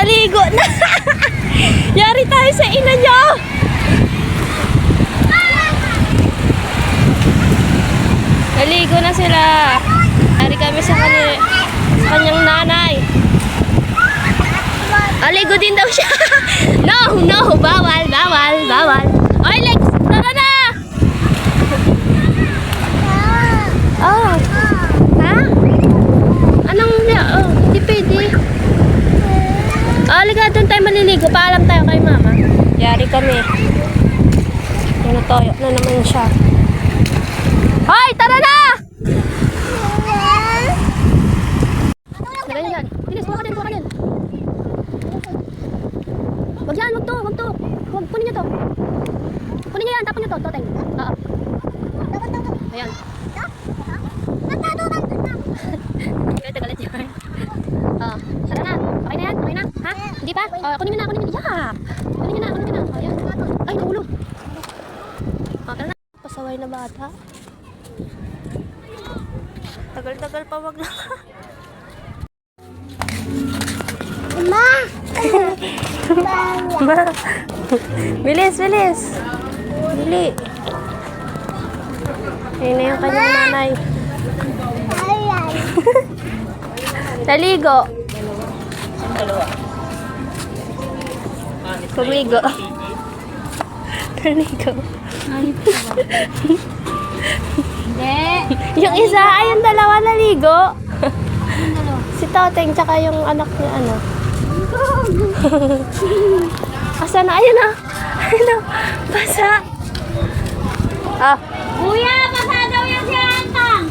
Naligo na. Yari tayo sa ina nyo. Naligo na sila. Yari kami sa kanyang nanay. Aligo din daw siya. No, no, bawal, bawal, bawal. Oy, Lex, tara na. Oh. Ha? Anong, oh, hindi pwede. Aliga, doon tayo maliligo. Paalam tayo kay mama. Yari kami. Tinutoyo na naman siya. Hoy, tara na! Tara yan. Bilis, buka din, buka din. Wag yan, wag to, wag to. Wag, kunin nyo to. Kunin nyo yan, tapon nyo to, toteng. Oo. Ayan. Kaya tagalit yan. Oo, tara na. Okay na yan, okay na. Ha? Hindi pa? Kunin nyo na, kunin nyo na. Yeah. Kunin nyo na, kunin nyo na. Ayan. Ay, naulo. Tara na. Pasaway na bata. Tagal-tagal pa, wag na. Ma! Ma! Bilis, bilis! Bili! Ayun na yung kanyang nanay. Naligo. Kumigo. Naligo. Hindi. Yung isa, ayun dalawa naligo. Si Toteng, tsaka yung anak niya, ano. Asa na? Ayun na. Ayun na. Basa. Ah. Kuya, basa daw yan si Antang.